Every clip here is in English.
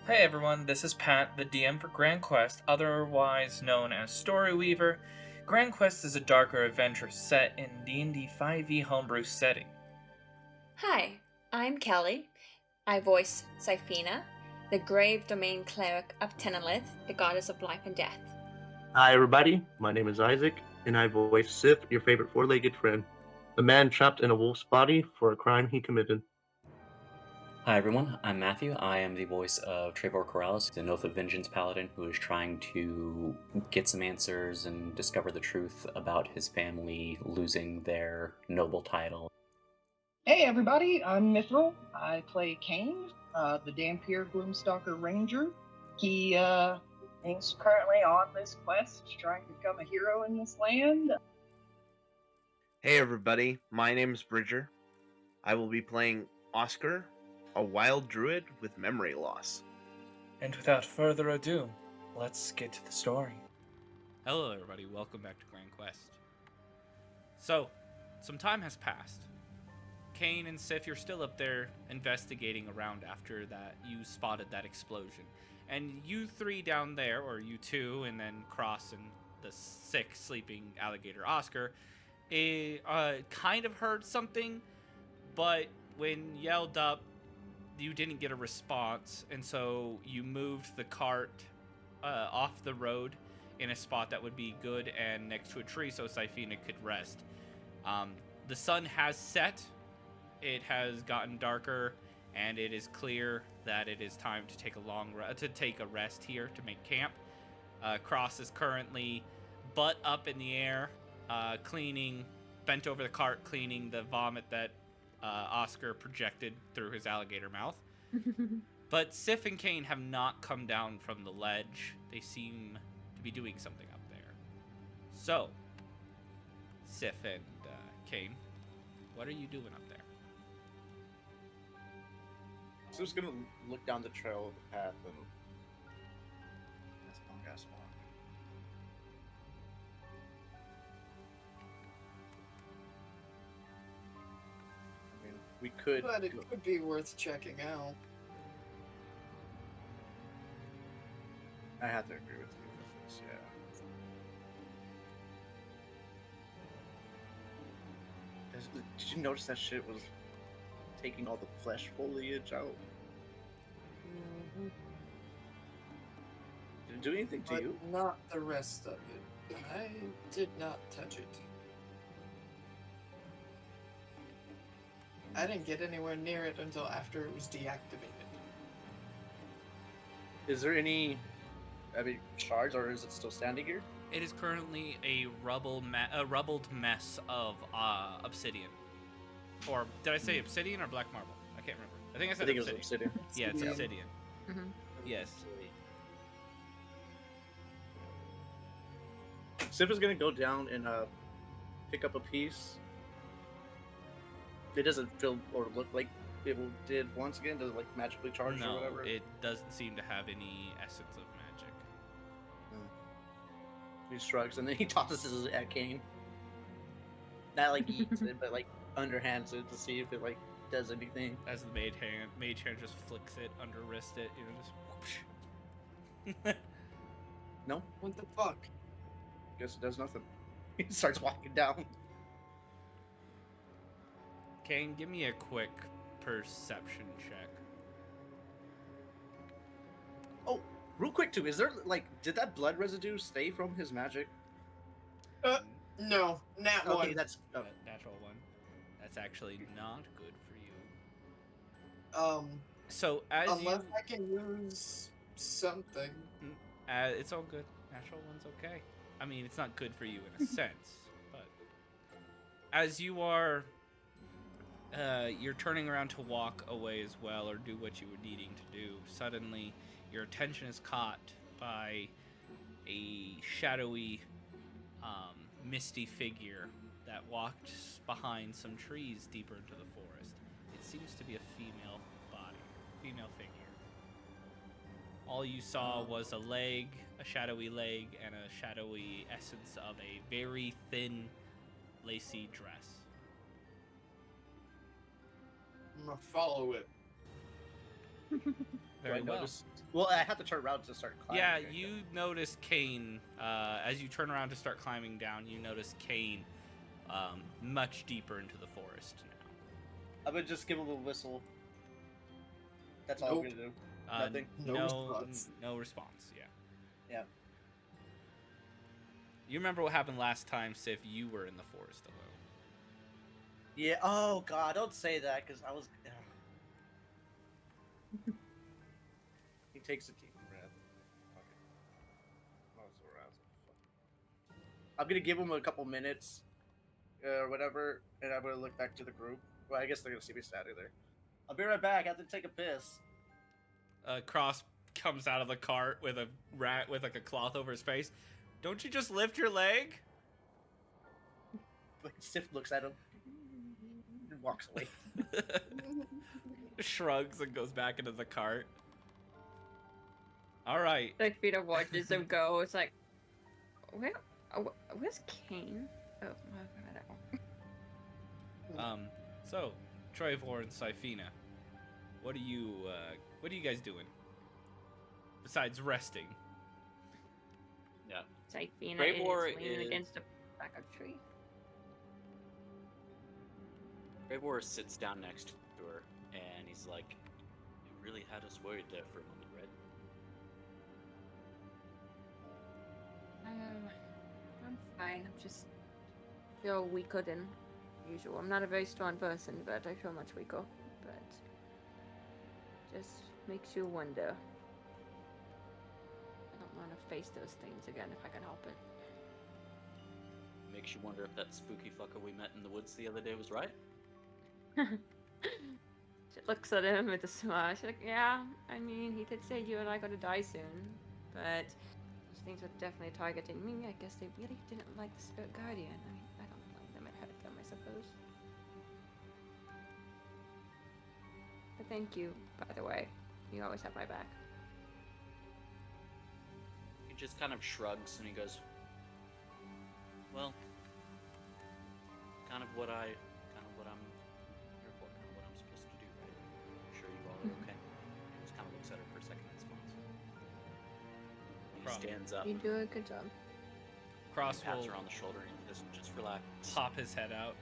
Hey everyone, this is Pat, the DM for Grand Quest, otherwise known as Story Weaver. Grand Quest is a darker adventure set in D&D 5e homebrew setting. Hi, I'm Kelly. I voice Syphina, the grave domain cleric of Tenelith, the goddess of life and death. Hi, everybody. My name is Isaac, and I voice Sif, your favorite four-legged friend, a man trapped in a wolf's body for a crime he committed. Hi everyone, I'm Matthew. I am the voice of Trevor Corrales, the Oath of Vengeance paladin who is trying to get some answers and discover the truth about his family losing their noble title. Hey everybody, I'm Mithril. I play Kain, the Dampier Gloomstalker Ranger. He's currently on this quest trying to become a hero in this land. Hey everybody, my name is Bridger. I will be playing Oscar, a wild druid with memory loss. And without further ado, let's get to the story. Hello everybody, welcome back to Grand Quest. So, some time has passed. Kain and Sif, you're still up there investigating around after that you spotted that explosion. And you three down there, or you two, and then Cross and the sick, sleeping alligator Oscar, kind of heard something, but when yelled up, you didn't get a response, and so you moved the cart off the road in a spot that would be good and next to a tree so Syphina could rest. The sun has set, it has gotten darker, and it is clear that it is time to take a rest here to make camp. Cross is currently butt up in the air, bent over the cart, cleaning the vomit that Oscar projected through his alligator mouth. But Sif and Kain have not come down from the ledge. They seem to be doing something up there. So, Sif and Kain, what are you doing up there? So I'm just gonna look down the trail of the path and that's a long ass walk. I mean, we could. But it could be worth checking out. I have to agree with you with this, yeah. Did you notice that shit was taking all the flesh foliage out? Mm-hmm. Did it do anything to you? Not the rest of it. I did not touch it. I didn't get anywhere near it until after it was deactivated. Is there any, shards, or is it still standing here? It is currently a rubbled mess of obsidian. Or did I say obsidian or black marble? I can't remember. I think I said It was obsidian. Yeah, it's obsidian. Mm-hmm. Yes. Sif is gonna go down and pick up a piece. It doesn't feel or look like it did once again. Does it like magically charge or whatever? No, it doesn't seem to have any essence of magic. He shrugs and then he tosses it at Kain. Not like eats it, but like underhands it to see if it like does anything. As the mage hand just flicks it, under wrist it, just whoosh. No? What the fuck? Guess it does nothing. He starts walking down. Kain, give me a quick perception check. Oh, real quick too, is there like did that blood residue stay from his magic? No, nat one. Okay, that's Natural one. That's actually not good for you. So unless I can use something. It's all good. Natural one's okay. I mean, it's not good for you in a sense, but as you are, you're turning around to walk away as well, or do what you were needing to do. Suddenly, your attention is caught by a shadowy, misty figure that walked behind some trees deeper into the forest. It seems to be a female figure. All you saw was a leg, a shadowy leg, and a shadowy essence of a very thin, lacy dress. I'm gonna follow it. Very Do I well. notice? Well, I have to turn around to start climbing. Yeah, right? you notice Kain, as you turn around to start climbing down, you notice Kain much deeper into the forest now. I'm gonna just give him a whistle. That's all Nope. I'm gonna do. Uh, Nothing. No response. No response, yeah. Yeah. You remember what happened last time, Sif, you were in the forest alone. Yeah. Oh God! Don't say that, because I was. He takes a deep breath. Fuck it. I was aroused. Fuck. I'm gonna give him a couple minutes, or whatever, and I'm gonna look back to the group. Well, I guess they're gonna see me standing there. I'll be right back. I have to take a piss. Cross comes out of the cart with a rat with like a cloth over his face. Don't you just lift your leg? Like Sif looks at him and walks away. Shrugs and goes back into the cart. All right. Like Peter watches him go. It's like, where's Kain? Oh, whatever. So Trevor and Sifina, what are you guys doing besides resting? Yeah. Sifina Trevor is leaning is- against a back of tree. Trevor sits down next to her, and he's like, "You really had us worried there for a moment, Red." I'm fine. I'm just feel weaker than usual. I'm not a very strong person, but I feel much weaker. But just makes you wonder. I don't want to face those things again if I can help it. Makes you wonder if that spooky fucker we met in the woods the other day was right. She looks at him with a smile. She's like, yeah, I mean, he did say you and I gotta die soon, but those things were definitely targeting me. I guess they really didn't like the Spirit Guardian. I mean, I don't blame them. It hurt them, I suppose. But thank you, by the way. You always have my back. He just kind of shrugs and he goes, "Well, kind of what I'm here for, kind of what I'm supposed to do, right? I'm sure you all are okay." Just kind of looks at her for a second in response. He Problem. stands up, You do a good job. Cross pats will her on the shoulder, and just relax. pop his head out.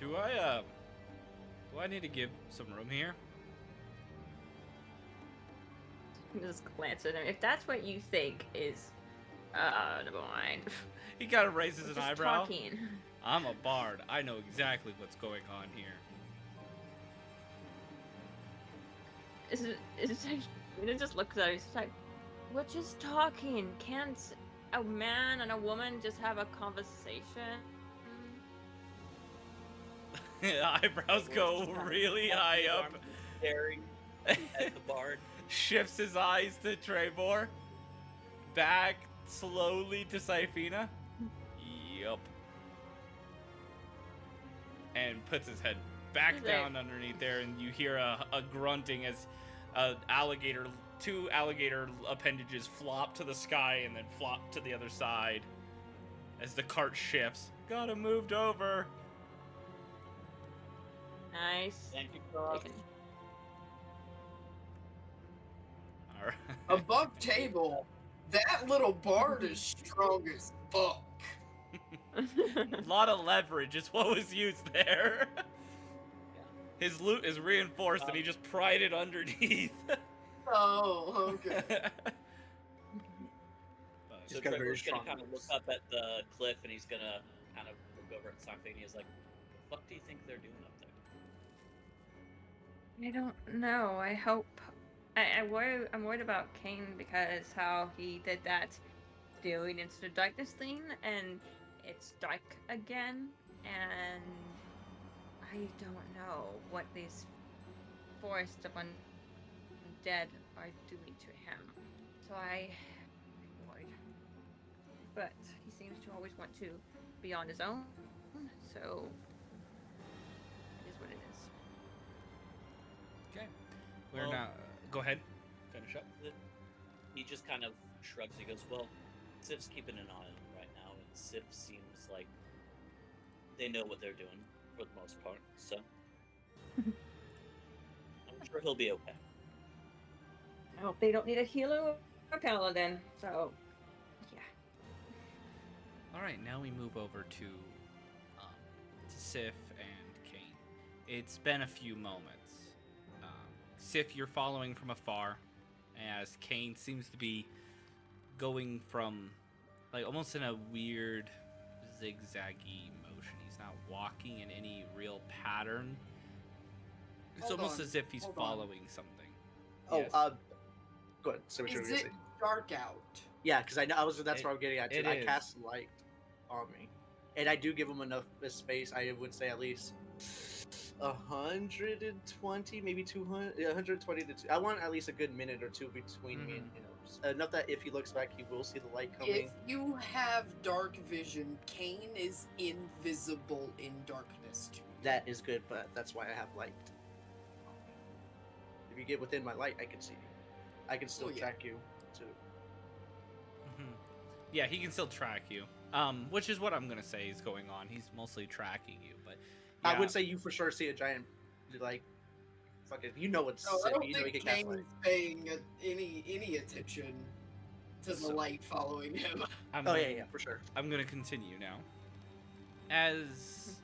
Do I need to give some room here? Just glance at him. If that's what you think is, never mind. He kind of raises an Just eyebrow. talking. I'm a bard. I know exactly what's going on here. It just looks at her. It's like, we're just talking. Can't a man and a woman just have a conversation? Eyebrows go really high up. Staring at the bard. Shifts his eyes to Trevor. Back slowly to Sifina. Yup. And puts his head back He's down like- underneath there, and you hear a grunting as two alligator appendages flop to the sky and then flop to the other side as the cart shifts. Got him moved over. Nice. Thank you, Cross. Taken. All right. Above table, that little bard is strong as fuck. A lot of leverage is what was used there. His loot is reinforced and he just pried it underneath. Oh, okay. So He's got a very Trevor's gonna strong kind of look moves. up at the cliff, and he's gonna kind of look over at Sifina. He's like, "What the fuck do you think they're doing up there?" I don't know. I hope. I'm worried about Kain because how he did that doing into the darkness thing, and it's dark again, and I don't know what these forests of undead are doing to him. So I'm worried. But he seems to always want to be on his own, so it is what it is. Okay. We're Well- now. Go ahead. Finish up. He just kind of shrugs. He goes, "Well, Sif's keeping an eye on him right now, and Sif seems like they know what they're doing for the most part. So I'm sure he'll be okay." I hope they don't need a healer or a paladin. So, yeah. All right, now we move over to Sif and Kain. It's been a few moments. Sif, you're following from afar, as Kain seems to be going from, like, almost in a weird zigzaggy motion. He's not walking in any real pattern. It's Hold almost on, as if he's hold on. following something. Oh, Yes. go ahead. Say what you were Is gonna it say. dark out? Yeah, because that's what I'm getting at. it Too. I is. cast light on me, and I do give him enough space. I would say at least 120, maybe 200, 120 to. I want at least a good minute or two between me and him. Enough that if he looks back, he will see the light coming. If you have dark vision, Kain is invisible in darkness to you. That is good, but that's why I have light. If you get within my light, I can see you. I can still Oh, yeah. track you too. Yeah, he can still track you. Which is what I'm gonna say is going on. He's mostly tracking you, but I yeah. would say you for sure see a giant, like, fucking. You know what's. No, I don't you know he think can cast light. Kain's paying any attention to the light following him. Yeah, for sure. I'm gonna continue now. As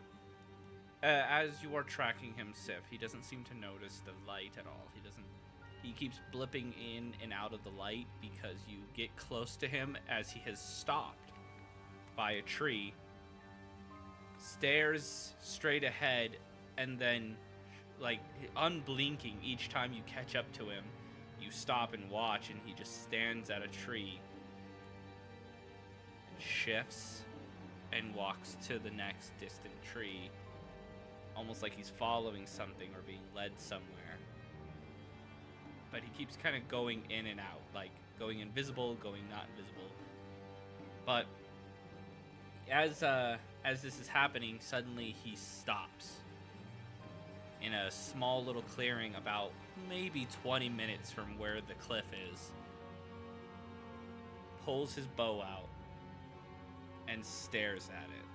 you are tracking him, Sif, he doesn't seem to notice the light at all. He keeps blipping in and out of the light because you get close to him as he has stopped by a tree, stares straight ahead, and then, like, unblinking each time you catch up to him, you stop and watch, and he just stands at a tree, shifts, and walks to the next distant tree, almost like he's following something or being led somewhere. But he keeps kind of going in and out, like going invisible, going not invisible. But as this is happening, suddenly he stops in a small little clearing about maybe 20 minutes from where the cliff is, pulls his bow out, and stares at it.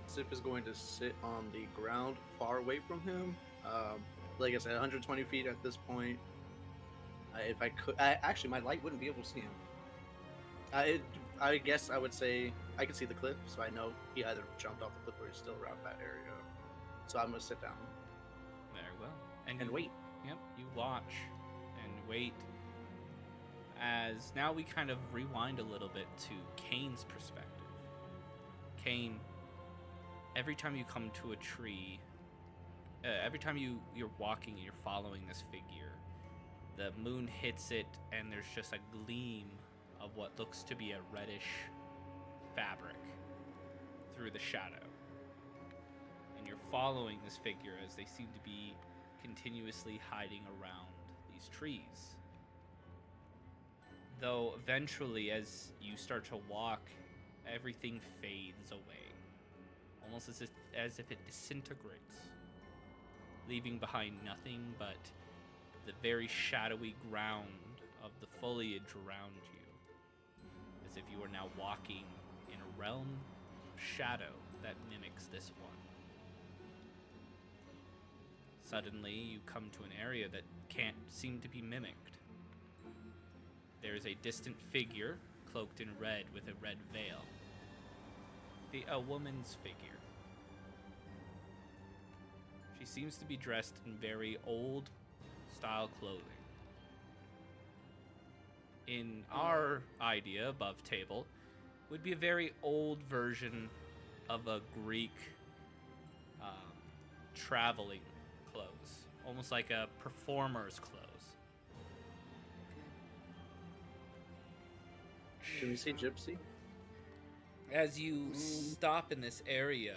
Sif is going to sit on the ground far away from him. Like I said, 120 feet at this point. If I could, actually, my light wouldn't be able to see him. I guess I would say I can see the cliff, so I know he either jumped off the cliff or he's still around that area. So I'm gonna sit down. Very well. And you, wait. Yep, you watch and wait. As now we kind of rewind a little bit to Kain's perspective. Kain, every time you come to a tree, every time you're walking and you're following this figure, the moon hits it and there's just a gleam of what looks to be a reddish fabric through the shadow. And you're following this figure as they seem to be continuously hiding around these trees. Though eventually, as you start to walk, everything fades away, almost as if it disintegrates, leaving behind nothing but the very shadowy ground of the foliage around you, as if you are now walking in a realm of shadow that mimics this one. Suddenly, you come to an area that can't seem to be mimicked. There is a distant figure, cloaked in red with a red veil. A woman's figure. She seems to be dressed in very old style clothing. In our idea above table, would be a very old version of a Greek traveling clothes, almost like a performer's clothes. Can we see Gypsy? As you stop in this area,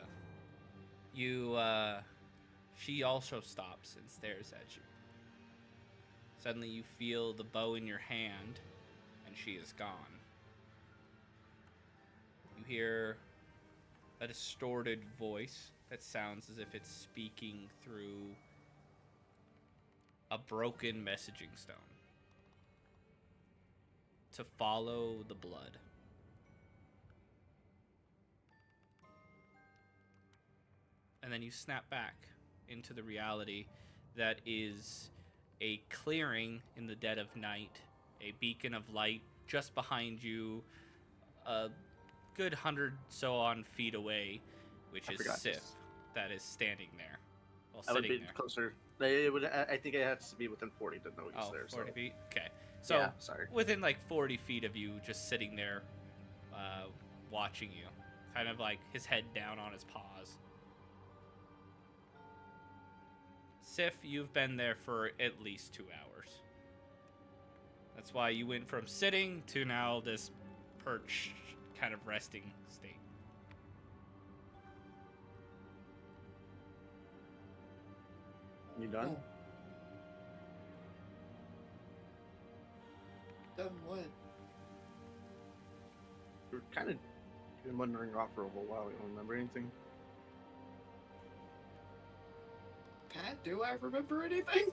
she also stops and stares at you. Suddenly you feel the bow in your hand, and she is gone. You hear a distorted voice that sounds as if it's speaking through a broken messaging stone. To follow the blood. And then you snap back into the reality that is a clearing in the dead of night, a beacon of light just behind you, a good 100 so on feet away, which is Sif, this. that is standing there. Well, I would sitting be there. closer. It would. I think it has to be within 40 to know he's Oh, there. 40 so. feet? Okay. So, Yeah, sorry. within like 40 feet of you, just sitting there, watching you. Kind of like his head down on his paws. Sif, you've been there for at least 2 hours. That's why you went from sitting to now this perched, kind of resting state. You done? Done what? We're kind of been wandering off for a little while. You don't remember anything? Pat, do I remember anything?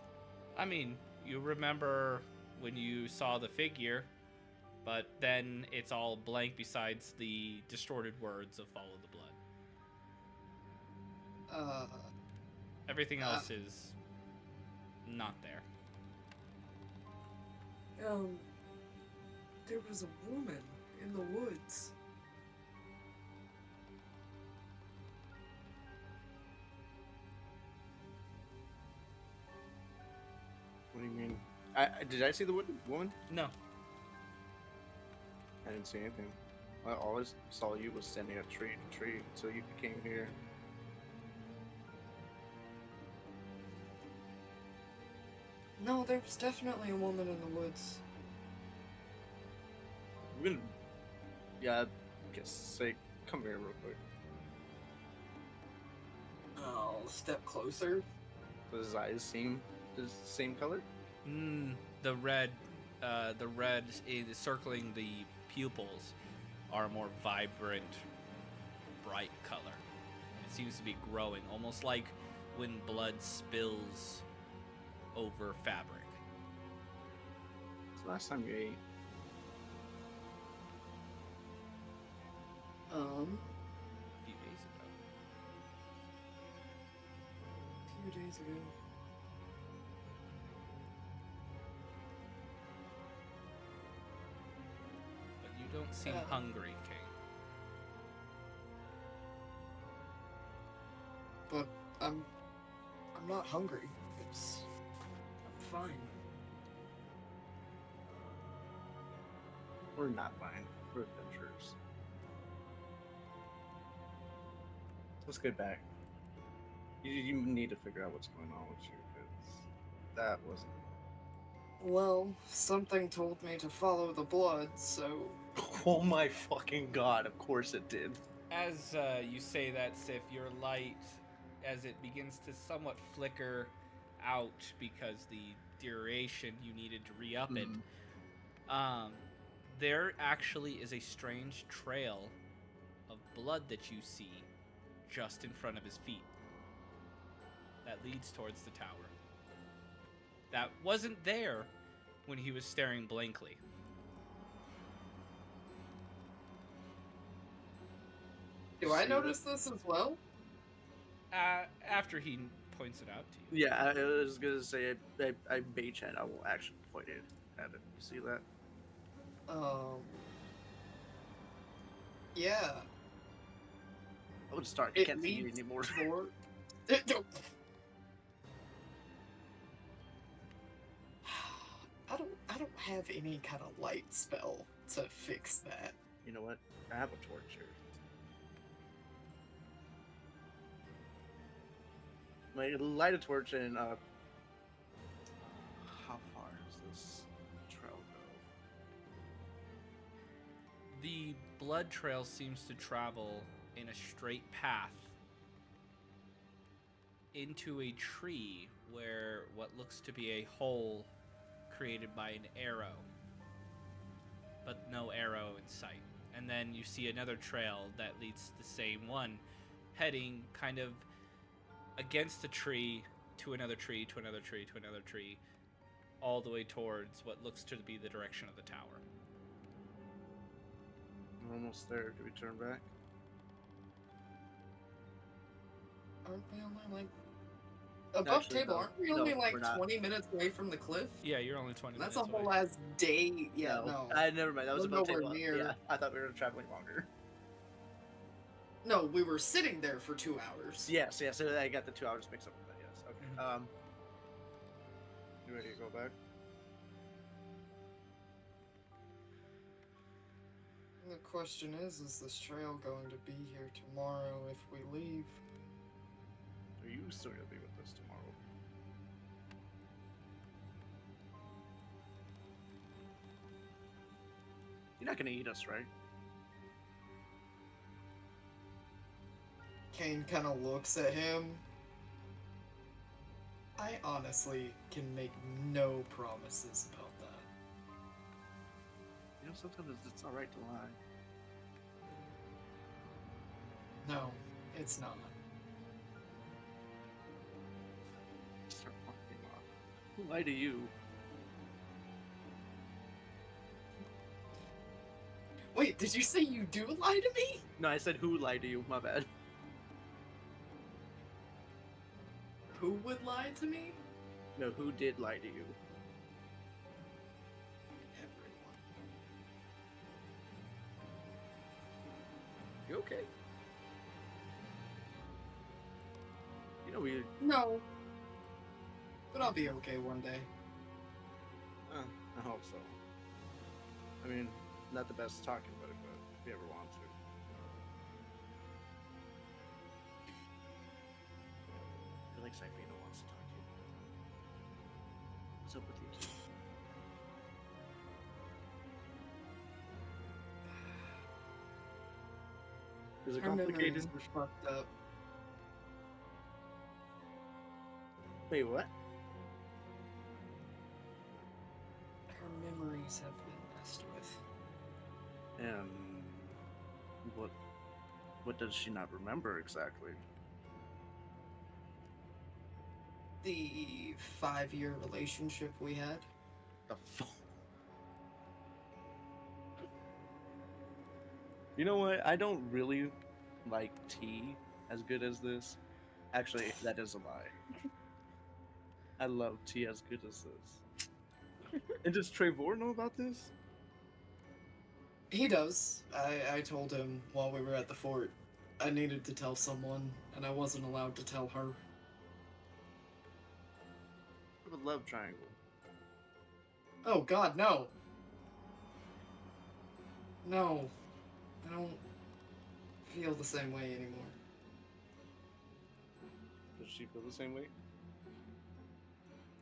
I mean, you remember when you saw the figure, but then it's all blank besides the distorted words of Follow the Blood. Everything else is not there. There was a woman in the woods. What do you mean? Did I see the woman? No. I didn't see anything. I always saw you was standing at tree to tree until you came here. No, there was definitely a woman in the woods. I'm gonna, yeah, I guess say, come here real quick. I'll step closer. Does his eyes seem the same color? The red is circling the pupils are a more vibrant, bright color. It seems to be growing, almost like when blood spills over fabric. It's the last time you ate. A few days ago. A few days ago. But you don't seem hungry, King. But I'm not hungry. I'm fine. We're not fine. We're adventurers. Let's get back. You need to figure out what's going on with you, because that wasn't... Well, something told me to follow the blood, so... Oh my fucking god, of course it did. As you say that, Sif, your light, as it begins to somewhat flicker out because the duration you needed to re-up it, there actually is a strange trail of blood that you see just in front of his feet that leads towards the tower. That wasn't there when he was staring blankly. Do I notice this as well? After he points it out to you. Yeah, I was gonna say, I beige and I will actually point it at it. You see that? Yeah. I would start. It Can't see you leads anymore. I don't have any kind of light spell to fix that. You know what? I have a torch here. Like, light a torch and how far does this trail go? The blood trail seems to travel in a straight path into a tree where what looks to be a hole created by an arrow, but no arrow in sight. And then you see another trail that leads to the same one, heading kind of against the tree to another tree to another tree to another tree, all the way towards what looks to be the direction of the tower. We're almost there. Do we turn back? Aren't we only like Above Actually, table, no. aren't we No, only like we're not. 20 minutes away from the cliff? Yeah, you're only 20 That's minutes a whole away. ass day. Yeah, no. Never mind. That was We're above nowhere table. near. Yeah, I thought we were traveling longer. No, we were sitting there for 2 hours. Yes, yes. So I got the 2 hours mixed up with that. Yes. Okay. Mhm. You ready to go back? The question is this trail going to be here tomorrow if we leave? Are you still gonna be with us tomorrow? You're not gonna eat us, right? Kane kind of looks at him. I honestly can make no promises about that. You know, sometimes it's alright to lie. No, it's not. Start fucking off. Who lied to you? Wait, did you say you do lie to me? No, I said who lied to you. My bad. Who would lie to me? No, who did lie to you? Everyone. You okay? You know we. No. But I'll be okay one day. I hope so. I mean, not the best talking, but if you ever want to. I feel like Sifina wants to talk to you. What's up with you two? Is it Her memories complicated? are fucked up. Wait, what? Her memories have been messed with. And what does she not remember exactly? The 5-year relationship we had. The fuck? You know what? I don't really like tea as good as this. Actually, that is a lie. I love tea as good as this. And does Trevor know about this? He does. I told him while we were at the fort I needed to tell someone, and I wasn't allowed to tell her. I have a love triangle. Oh god, no. No. I don't feel the same way anymore. Does she feel the same way?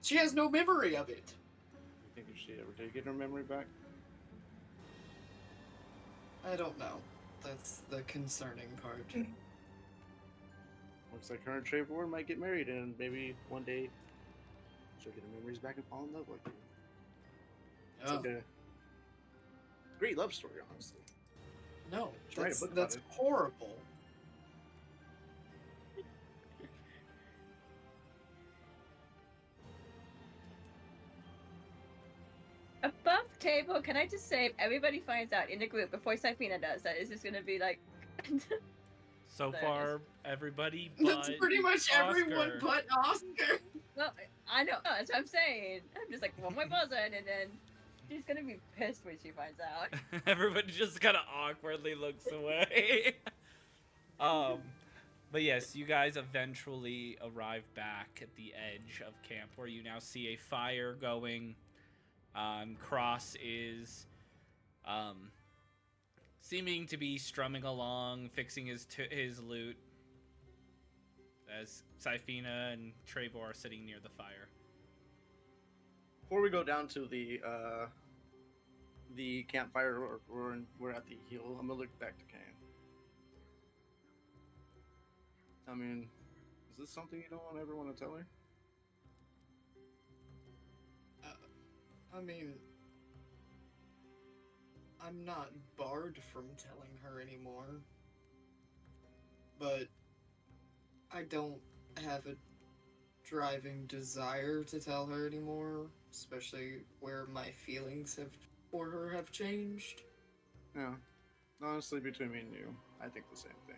She has no memory of it. You think if she ever did get her memory back? I don't know. That's the concerning part. Looks like her and Trevor might get married, and maybe one day she'll get her memories back and fall in love with you. It's Oh, like a great love story, honestly. no. Should write a That's, book about that's it. horrible. Above table, can I just say, if everybody finds out in the group before Sifina does that, is this gonna be like. So There it far, everybody but That's pretty much everyone Oscar. but Oscar. Well, I know, that's what I'm saying. I'm just like, one more buzzer, and then she's gonna be pissed when she finds out. Everybody just kind of awkwardly looks away. But yes, you guys eventually arrive back at the edge of camp, where you now see a fire going. Cross is seeming to be strumming along, fixing his lute, as Sifina and Trevor are sitting near the fire. Before we go down to the campfire, we're at the hill. I'm gonna look back to Kain. I mean, is this something you don't ever want to tell her? I mean, I'm not barred from telling her anymore. But I don't have a driving desire to tell her anymore, especially where my feelings for her have changed. Yeah. Honestly, between me and you, I think the same thing.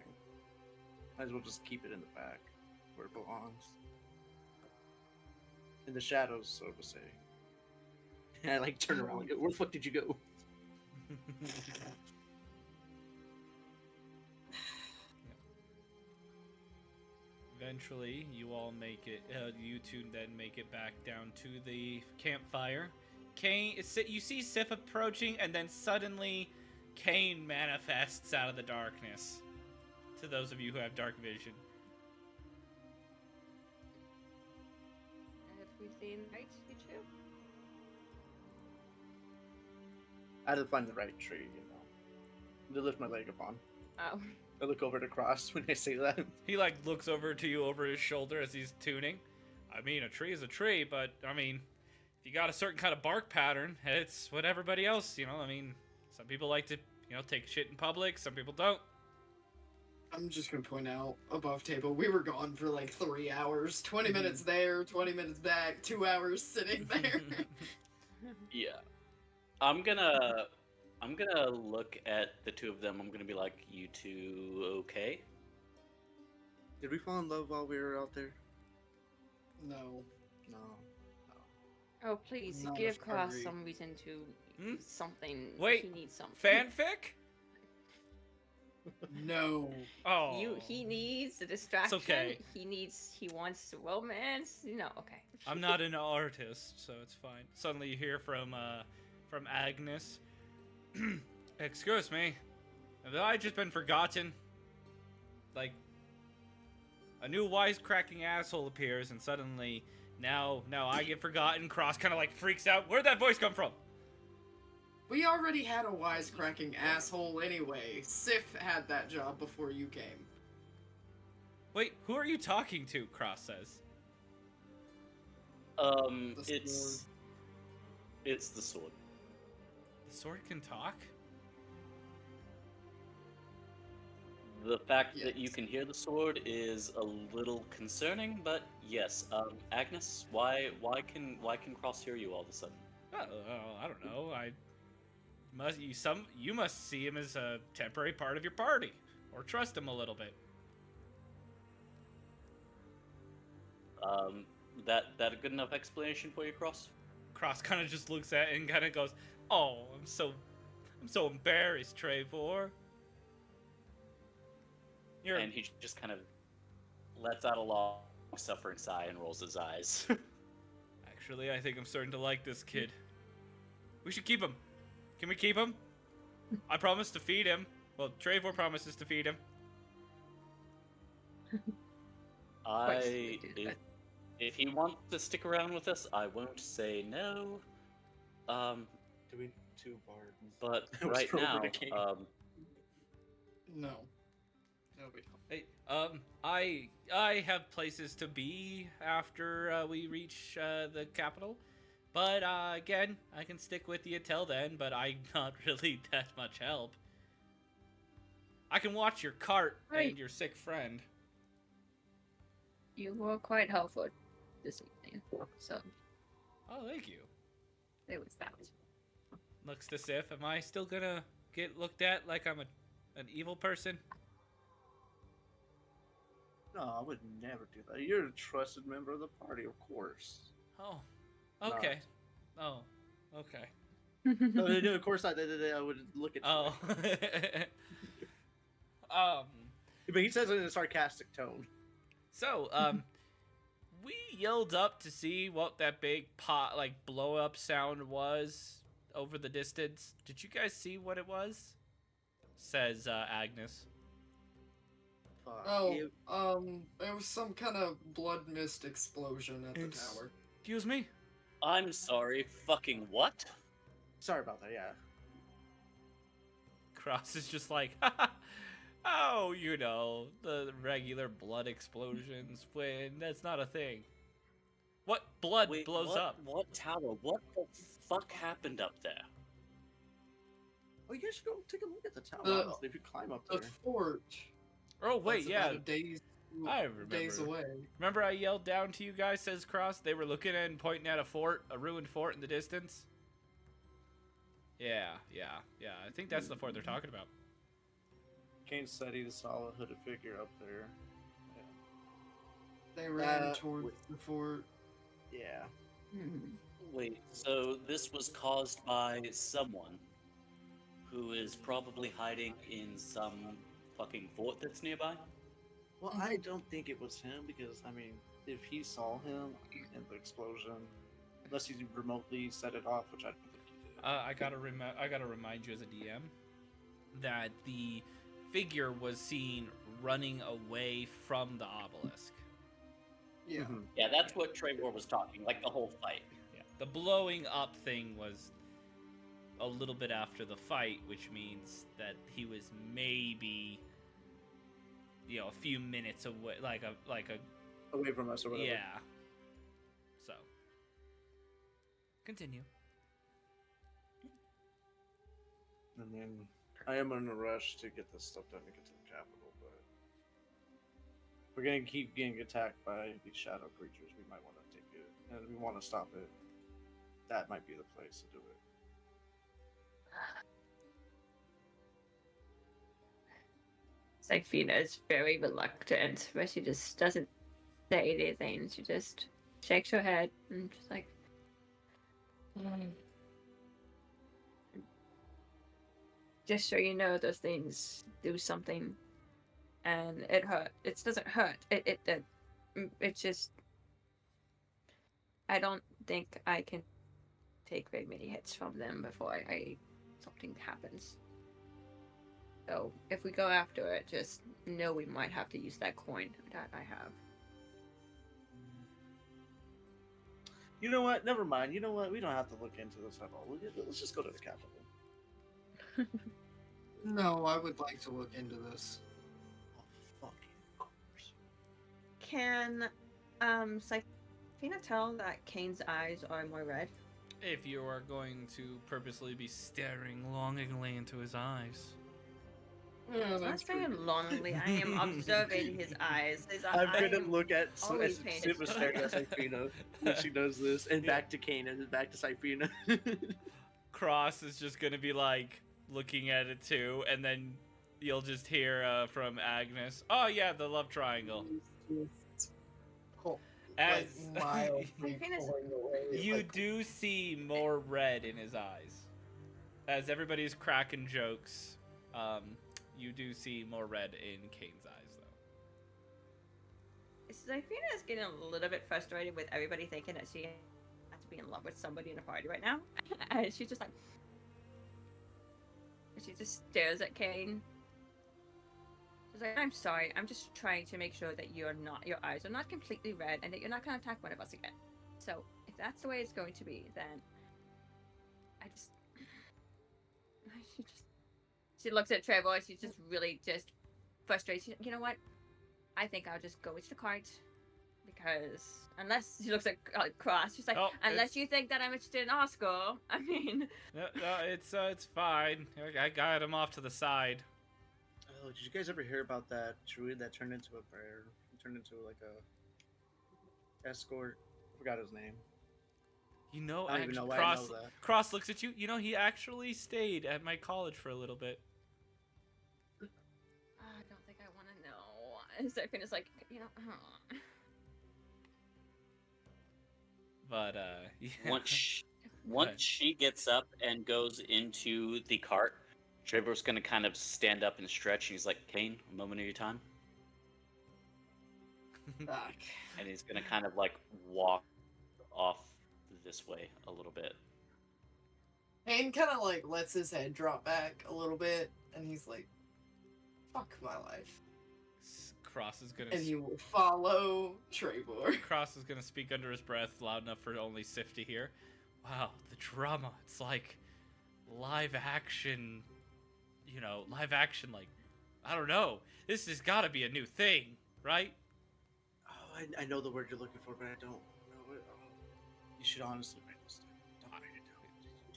Might as well just keep it in the back where it belongs. In the shadows, so to say. And I like turn around. Like, where the fuck did you go? Eventually, you all make it. You two then make it back down to the campfire. Kain, you see Sif approaching, and then suddenly, Kain manifests out of the darkness. To those of you who have dark vision. Have we seen right, you two? I had to find the right tree, you know. To lift my leg upon. Oh. I look over to Cross when I say that. He like looks over to you over his shoulder as he's tuning. I mean, a tree is a tree, but I mean, if you got a certain kind of bark pattern, it's what everybody else, you know. I mean, some people like to, you know, take shit in public. Some people don't. I'm just gonna point out above table, we were gone for like 3 hours. 20 minutes there, 20 minutes back, 2 hours sitting there. Yeah. I'm gonna look at the two of them. I'm gonna be like, you two okay? Did we fall in love while we were out there? No. No. Oh, please, Not give a Cross furry. some reason to something. Wait, he needs something. Fanfic? No. Oh. He needs a distraction. okay. He wants romance. No, okay. I'm not an artist, so it's fine. Suddenly you hear from Agnes. Excuse me. Have I just been forgotten? Like, a new wisecracking asshole appears, and suddenly, now I get forgotten. Cross kind of like freaks out. Where'd that voice come from? We already had a wisecracking asshole anyway. Sif had that job before you came. Wait, who are you talking to? Cross says. The It's the sword. The sword can talk? The fact that you Yes. can hear the sword is a little concerning, but yes. Agnes, why can Cross hear you all of a sudden? I don't know. You must see him as a temporary part of your party, or trust him a little bit. That a good enough explanation for you, Cross? Cross kind of just looks at it and kind of goes, "Oh, I'm so embarrassed, Trevor." And he just kind of lets out a long, suffering sigh and rolls his eyes. Actually, I think I'm starting to like this kid. We should keep him. Can we keep him? I promise to feed him. Well, Trevor promises to feed him. If he wants to stick around with us, I won't say no. Do we two bards? But I was right thrown now, over the king. No. No, we don't. Hey, I have places to be after we reach the capital. But again, I can stick with you till then, but I'm not really that much help. I can watch your cart Right. and your sick friend. You were quite helpful this evening, so Oh, thank you. there was that. Looks to Sif, am I still gonna get looked at like I'm an evil person? No, I would never do that. You're a trusted member of the party, of course. Oh, okay. Oh, okay. No, of course I would look at you. Oh. But he says it in a sarcastic tone. So, we yelled up to see what that big blow up sound was over the distance. Did you guys see what it was? Says Agnes. Fuck Oh, you. it was some kind of blood mist explosion at the tower. Excuse me? I'm sorry, fucking what? Sorry about that, yeah. Cross is just like, oh, you know, the regular blood explosions when that's not a thing. What blood Wait, blows up? What tower? What the fuck happened up there? Oh, you guys should go take a look at the tower. The- Honestly, if you climb up The there. fort. Oh, wait, that's yeah. about a days I remember. away. Remember I yelled down to you guys, says Cross? They were looking at and pointing at a ruined fort in the distance. Yeah. I think that's the fort they're talking about. Kane said he saw a hooded figure up there. They ran Uh, towards the fort. Yeah. Wait, so this was caused by someone who is probably hiding in some fucking fort that's nearby? Well, I don't think it was him because, I mean, if he saw him in the explosion, unless he remotely set it off, which I don't think he did. I gotta remind you as a DM that the figure was seen running away from the obelisk. Yeah. Yeah, that's what Trevor was talking, like the whole fight. Yeah, the blowing up thing was a little bit after the fight, which means that he was maybe, a few minutes away, like a Away from us or whatever. yeah. So, continue. I mean, I am in a rush to get this stuff done to get to the capital, but if we're gonna keep getting attacked by these shadow creatures, we might want to take it, and we want to stop it. That might be the place to do it. Safina is very reluctant, but she just doesn't say anything. She just shakes her head and just like, just so you know, those things do something, and it hurt. It doesn't hurt. It's just. I don't think I can take very many hits from them before something happens. So if we go after it, just know we might have to use that coin that I have. You know what? Never mind. You know what? We don't have to look into this at all. Let's just go to the capital. No, I would like to look into this. Oh, fucking course. Can Sifina tell that Kane's eyes are more red? If you are going to purposely be staring longingly into his eyes. Yeah, I'm not saying lonely. I am observing his eyes. I'm gonna look at always paying Super staring at Sifina when she does this, and back to Kane, and then back to Sifina. Cross is just gonna be like looking at it too, and then you'll just hear from Agnes, "Oh yeah, the love triangle." As mildly Sifina's- pulling away, you like, do see more red in his eyes, as everybody's cracking jokes. You do see more red in Kane's eyes, though. Sifina is getting a little bit frustrated with everybody thinking that she has to be in love with somebody in a party right now, and she's just like, she just stares at Kane. She's like, "I'm sorry. I'm just trying to make sure that your eyes are not completely red, and that you're not going to attack one of us again. So if that's the way it's going to be, then She looks at Trevor. She's just really just frustrated. You know what? I think I'll just go with the cart, because unless she looks at Cross, she's like, unless you think that I'm interested in Oscar, I mean. No, it's fine. I got him off to the side. Oh, did you guys ever hear about that druid that turned into a bear? He turned into like a escort. I forgot his name. You know, I don't even know why Cross, I know that. Cross looks at you. You know, he actually stayed at my college for a little bit. I don't think I want to know. And Sifina's like, But yeah. Once she gets up and goes into the cart, Trevor's gonna kind of stand up and stretch, and he's like, "Kane, a moment of your time." back. And he's gonna kind of like walk off this way a little bit. Kane kind of like lets his head drop back a little bit, and he's like, "Fuck my life." Cross is gonna. And he will follow Trevor. Cross is gonna speak under his breath, loud enough for only Sif to hear. Wow, the drama. It's like live action. Like, I don't know. This has got to be a new thing, right? Oh, I know the word you're looking for, but I don't know it. Oh, you should honestly write this down. Don't write it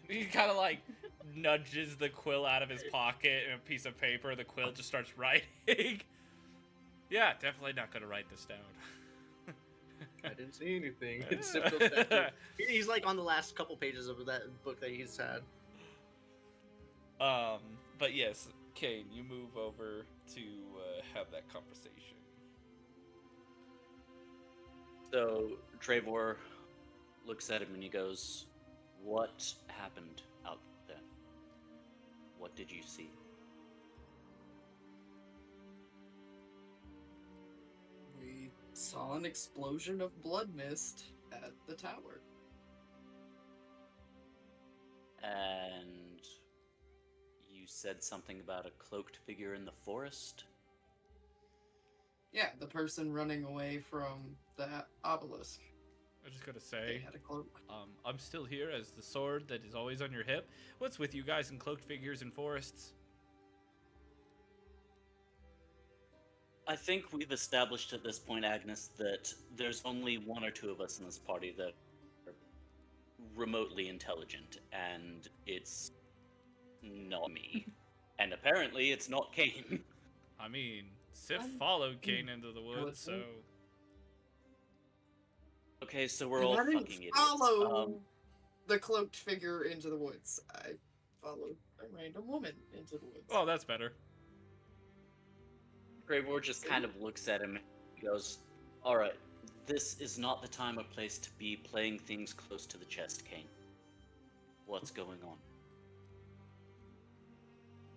down. He kind of like nudges the quill out of his pocket and a piece of paper. The quill just starts writing. Yeah, definitely not gonna write this down. I didn't see anything. It's simple stuff. He's like on the last couple pages of that book that he's had. But yes, Kane, you move over to have that conversation. So Trevor looks at him and he goes, "What happened out there? What did you see?" We saw an explosion of blood mist at the tower. And you said something about a cloaked figure in the forest? Yeah, the person running away from the obelisk. I just gotta They say, had a cloak. I'm still here as the sword that is always on your hip. What's with you guys in cloaked figures in forests? I think we've established at this point, Agnes, that there's only one or two of us in this party that are remotely intelligent, and it's not me. And apparently it's not Kain. I mean, Sif I'm followed Kain into the woods, so... Okay, so we're And all I didn't fucking idiots. follow the cloaked figure into the woods. I followed a random woman into the woods. Oh, that's better. Gravor just kind of looks at him and goes, "Alright, this is not the time or place to be playing things close to the chest, Kain. What's going on?"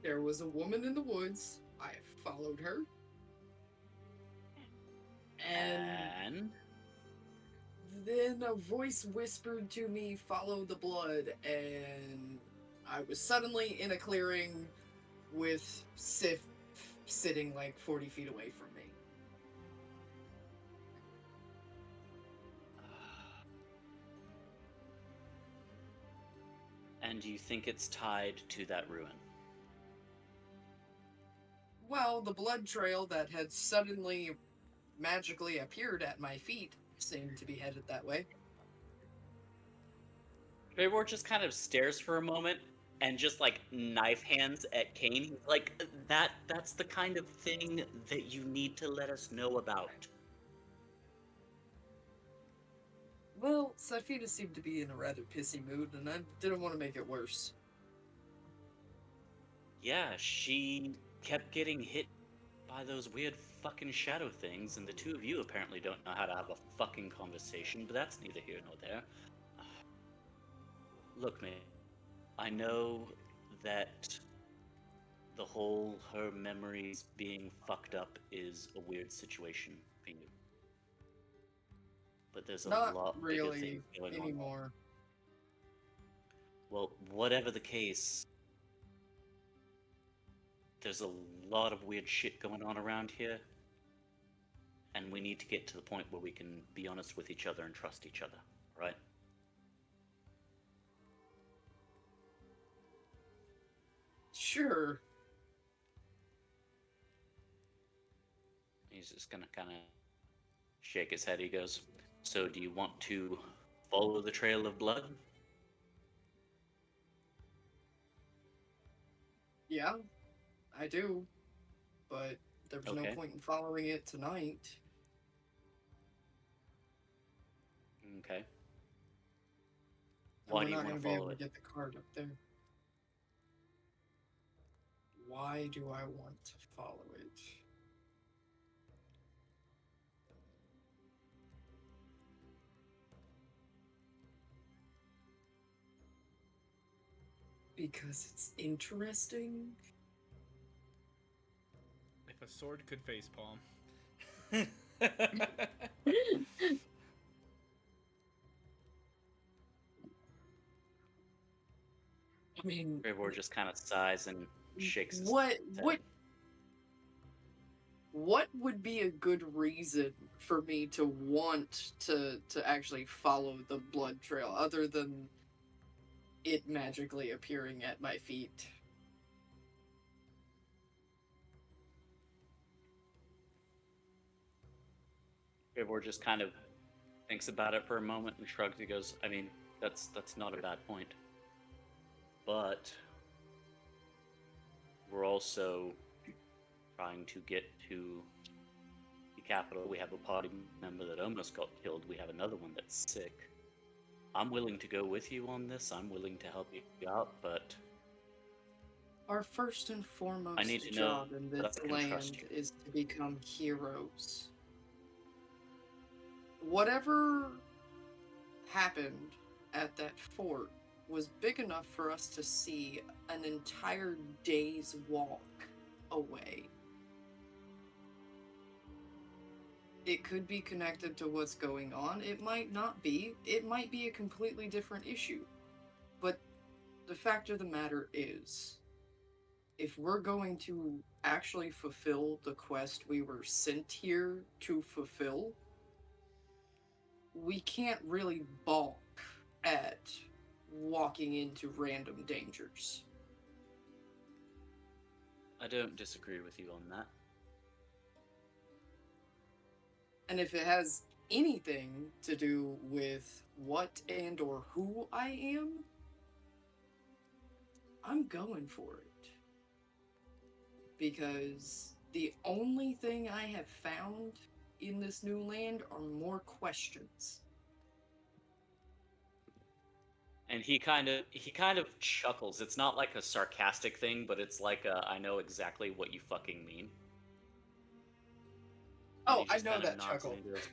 There was a woman in the woods. I followed her. And then a voice whispered to me, "Follow the blood," and I was suddenly in a clearing with Sif sitting like 40 feet away from me. And you think it's tied to that ruin? Well, the blood trail that had suddenly magically appeared at my feet seemed to be headed that way. Gravor just kind of stares for a moment and just like knife hands at Kain. He's like, that's the kind of thing that you need to let us know about. Well, Safina seemed to be in a rather pissy mood, and I didn't want to make it worse. Yeah, she kept getting hit by those weird fucking shadow things, and the two of you apparently don't know how to have a fucking conversation, but that's neither here nor there. Look, man, I know that the whole her memories being fucked up is a weird situation for you. But there's a Not lot bigger really things going on. anymore. Well, whatever the case, there's a lot of weird shit going on around here, and we need to get to the point where we can be honest with each other and trust each other, right? Sure. He's just gonna kind of shake his head. He goes, "So do you want to follow the trail of blood?" Yeah, I do. But there was no Okay. point in following it tonight. Okay. And Why we're do you not want going to to be follow able it? to get the card up there. Why do I want to follow it? Because it's interesting. If a sword could facepalm. I mean, Gravor just kind of sighs and shakes his what head. what would be a good reason for me to want to actually follow the blood trail other than it magically appearing at my feet? Gravor just kind of thinks about it for a moment and shrugs. He goes, "I mean, that's not a bad point. But we're also trying to get to the capital. We have a party member that almost got killed. We have another one that's sick. I'm willing to go with you on this. I'm willing to help you out, but Our first and foremost I need to know job in that this I can trust land you." is to become heroes. Whatever happened at that fort was big enough for us to see an entire day's walk away. It could be connected to what's going on. It might not be. It might be a completely different issue. But the fact of the matter is, if we're going to actually fulfill the quest we were sent here to fulfill, we can't really balk at walking into random dangers. I don't disagree with you on that. And if it has anything to do with what and or who I am, I'm going for it. Because the only thing I have found in this new land are more questions. And he kind of chuckles. It's not like a sarcastic thing, but it's like I know exactly what you fucking mean. And Oh, he I just know kinda that nods chuckle. and he goes,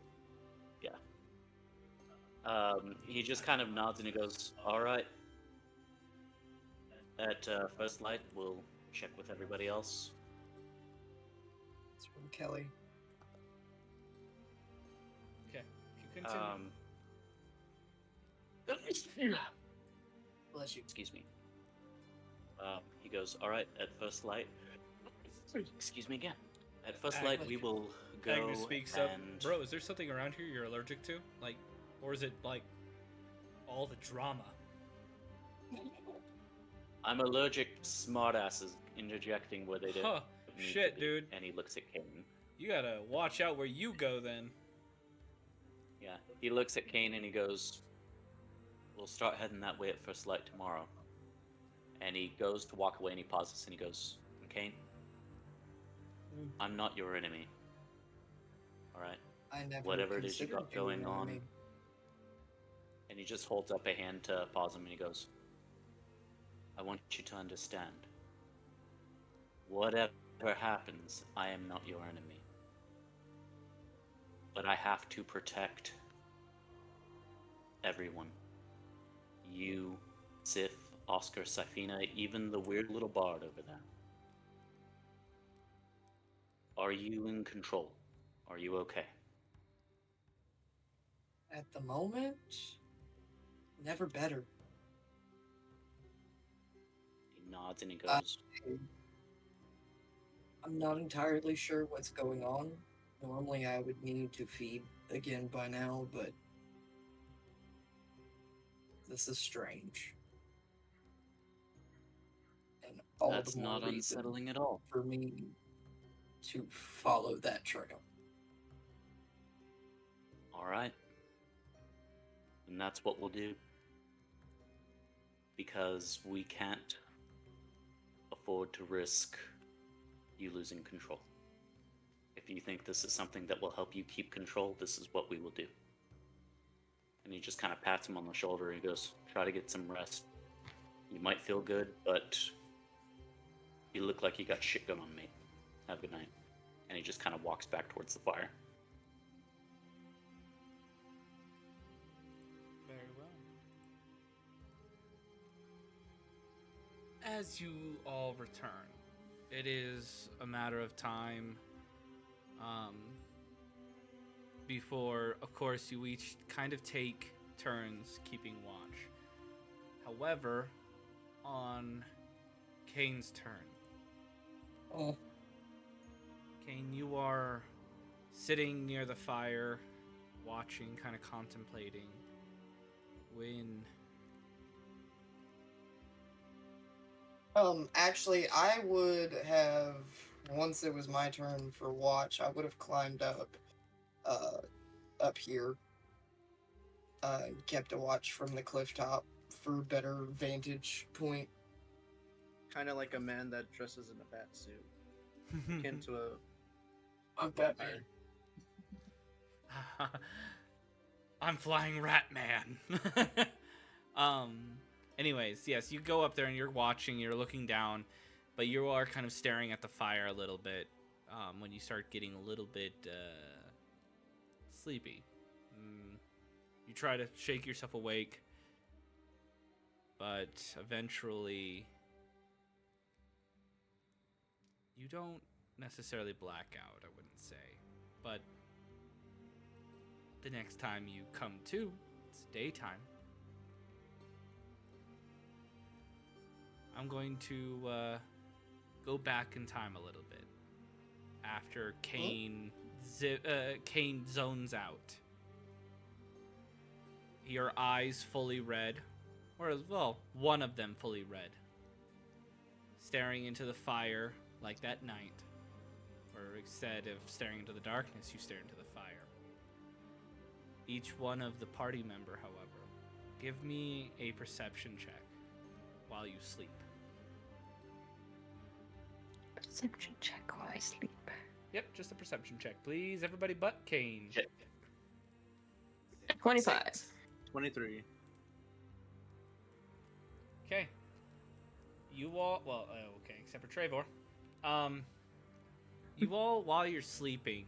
he just kind of nods and he goes, "All right. At first light, we'll check with everybody else." It's from Kelly. Okay, you continue. Bless you. Excuse me. He goes, "All right. At first light, excuse me again. At first light, we will go Agnes speaks up. and Bro, is there something around here you're allergic to? Like, or is it like all the drama? I'm allergic to smartasses interjecting where they don't Huh, need shit, to be." dude. And he looks at Kane. You gotta watch out where you go then. Yeah, he looks at Kane and he goes, "We'll start heading that way at first light tomorrow." And he goes to walk away and he pauses and he goes, "Kane, I'm not your enemy. All right? I never Whatever it is you considered got going an on." enemy. And he just holds up a hand to pause him and he goes, "I want you to understand. Whatever happens, I am not your enemy. But I have to protect everyone. You, Sif, Oscar, Safina, even the weird little bard over there. Are you in control? Are you okay?" At the moment, never better. He nods and he goes, I'm not entirely sure what's going on. Normally I would need to feed again by now, but this is strange. And all "That's the more not reason unsettling at all. for me to follow that trail. All right. And that's what we'll do. Because we can't afford to risk you losing control. If you think this is something that will help you keep control, this is what we will do." And he just kind of pats him on the shoulder and he goes, "Try to get some rest. You might feel good, but you look like you got shit going on, mate. Have a good night." And he just kind of walks back towards the fire. Very well. As you all return, it is a matter of time before, of course, you each kind of take turns keeping watch. However, on Kane's turn, Oh, Kane, you are sitting near the fire, watching, kind of contemplating, when actually, I would have, once it was my turn for watch, I would have climbed up here, and kept a watch from the cliff top for better vantage point. Kind of like a man that dresses in a bat suit, akin to a I'm Batman. I'm flying rat man. Anyways, yes, you go up there and you're watching, you're looking down, but you are kind of staring at the fire a little bit when you start getting a little bit sleepy. You try to shake yourself awake, but eventually you don't necessarily black out, I wouldn't say. But the next time you come to, it's daytime. I'm going to go back in time a little bit. After Kain zones out. Your eyes fully red, or well, one of them fully red. Staring into the fire like that night. Or instead of staring into the darkness, you stare into the fire. Each one of the party member, however, give me a perception check while you sleep. Perception check while I sleep. Yep, just a perception check, please. Everybody but Kain. 25. 23. Okay. You all, well, okay, except for Trevor. You all, while you're sleeping,